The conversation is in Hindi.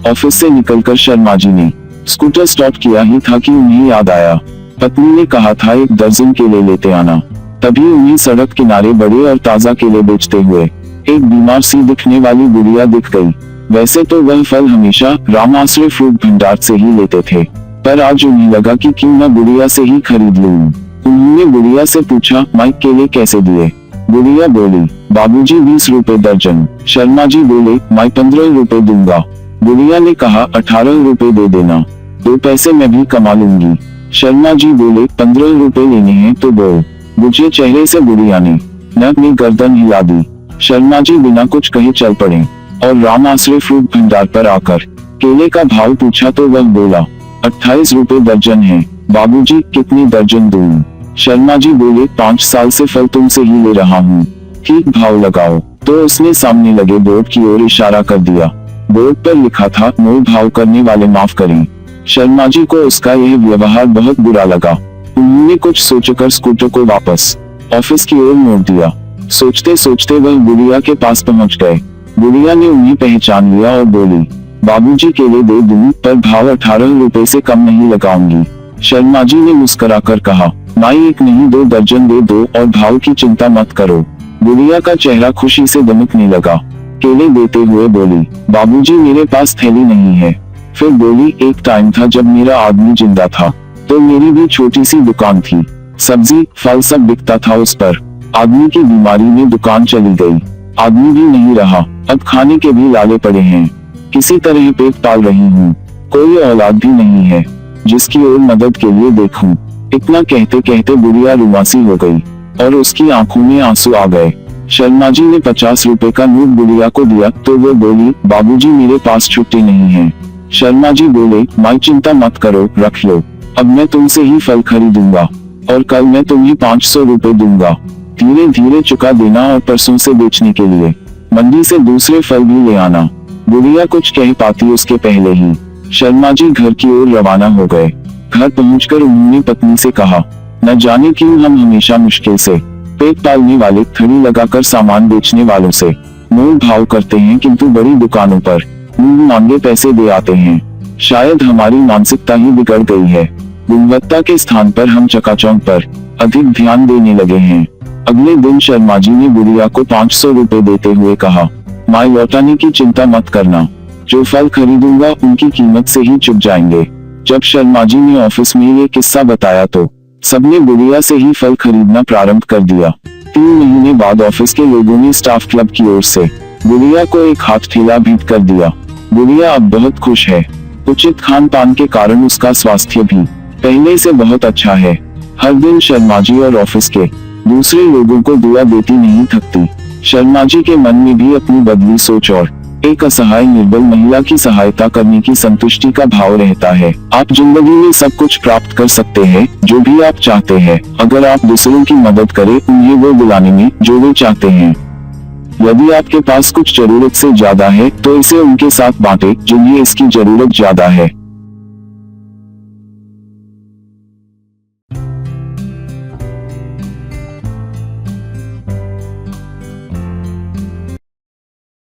ऑफिस से निकलकर शर्मा जी ने स्कूटर स्टार्ट किया ही था कि उन्हें याद आया, पत्नी ने कहा था 1 दर्जन केले लेते आना। तभी उन्हें सड़क किनारे बड़े और ताजा केले बेचते हुए एक बीमार सी दिखने वाली बुढ़िया दिख गई। वैसे तो वह फल हमेशा राम आश्रय फ्रूट भंडार से ही लेते थे, पर आज उन्हें लगा कि क्यों न बुढ़िया से ही खरीद लूं। उन्होंने बुढ़िया से पूछा, माइक केले कैसे दिए? बुढ़िया बोली, बाबूजी 20 रुपए दर्जन। शर्मा जी बोले, मैं 15 रुपए दूंगा। बुढ़िया ने कहा, 18 रुपए दे देना, 2 पैसे मैं भी कमा लूंगी। शर्मा जी बोले, 15 रुपए लेने हैं तो बोल। बुझे चेहरे से बुढ़िया ने नक में गर्दन हिला दी। शर्मा जी बिना कुछ कहे चल पड़े और राम आश्रय फ्रूट भंडार पर आकर केले का भाव पूछा तो वह बोला, 28 रुपए दर्जन है। बाबूजी कितनी दर्जन दूं? शर्मा जी बोले, 5 साल से फल तुमसे ही ले रहा हूँ, ठीक भाव लगाओ। तो उसने सामने लगे बोर्ड की ओर इशारा कर दिया। बोर्ड पर लिखा था, मोल भाव करने वाले माफ करें। शर्मा जी को उसका यह व्यवहार बहुत बुरा लगा। उन्होंने कुछ सोचकर स्कूटर को वापस ऑफिस की ओर मोड़ दिया। सोचते सोचते वह बुढ़िया के पास पहुंच गए। बुढ़िया ने उन्हें पहचान लिया और बोली, बाबूजी केले दे दूं, पर भाव 18 रुपए से कम नहीं लगाऊंगी। शर्मा जी ने मुस्कुराकर कहा, माई 1 नहीं 2 दर्जन दे दो और भाव की चिंता मत करो। बुढ़िया का चेहरा खुशी से दमकने लगा। केले देते हुए बोली, बाबूजी मेरे पास थैली नहीं है। फिर बोली, एक टाइम था जब मेरा आदमी जिंदा था तो मेरी भी छोटी सी दुकान थी, सब्जी फल सब बिकता था उस पर। आदमी की बीमारी में दुकान चली गई, आदमी भी नहीं रहा, अब खाने के भी लाले पड़े हैं। किसी तरह पेट पाल रही हूँ, कोई औलाद भी नहीं है जिसकी ओर मदद के लिए देखूं। इतना कहते कहते बुढ़िया रुआसी हो गई और उसकी आंखों में आंसू आ गए। शर्मा जी ने 50 रुपए का नोट बुढ़िया को दिया तो वो बोली, बाबूजी मेरे पास छुट्टी नहीं है। शर्मा जी बोले, माई चिंता मत करो, रख लो, अब मैं तुमसे ही फल खरीदूंगा और कल मैं तुम्हें 500 रुपए दूंगा। धीरे धीरे चुका देना और परसों से बेचने के लिए मंडी से दूसरे फल भी ले आना। बुढ़िया कुछ कह पाती उसके पहले ही शर्मा जी घर की ओर रवाना हो गए। घर पहुंचकर उन्होंने पत्नी से कहा, न जाने क्यों हम हमेशा मुश्किल से पेट पालने वाले थड़ी लगाकर सामान बेचने वालों से मोल भाव करते हैं, किंतु बड़ी दुकानों पर मुंह मांगे पैसे दे आते हैं। शायद हमारी मानसिकता ही बिगड़ गई है। गुणवत्ता के स्थान पर हम चकाचौंध पर अधिक ध्यान देने लगे हैं। अगले दिन शर्मा जी ने बुढ़िया को 500 रुपए देते हुए कहा, माई लौटाने की चिंता मत करना, जो फल खरीदूंगा उनकी कीमत से ही चुक जाएंगे। जब शर्मा जी ने ऑफिस में ये किस्सा बताया तो सबने बुढ़िया से ही फल खरीदना प्रारंभ कर दिया। 3 महीने बाद ऑफिस के लोगों ने स्टाफ क्लब की ओर से बुढ़िया को एक हाथ ठेला भेंट कर दिया। बुढ़िया अब बहुत खुश है। उचित खान पान के कारण उसका स्वास्थ्य भी पहले से बहुत अच्छा है। हर दिन शर्मा जी और ऑफिस के दूसरे लोगों को दुआ देती नहीं थकती। शर्मा जी के मन में भी अपनी बदली सोच और एक असहाय निर्बल महिला की सहायता करने की संतुष्टि का भाव रहता है। आप जिंदगी में सब कुछ प्राप्त कर सकते हैं जो भी आप चाहते हैं, अगर आप दूसरों की मदद करें उन्हें वो दिलाने में जो वे चाहते हैं। यदि आपके पास कुछ जरूरत से ज्यादा है तो इसे उनके साथ बांटें जिन्हें इसकी जरूरत ज्यादा है।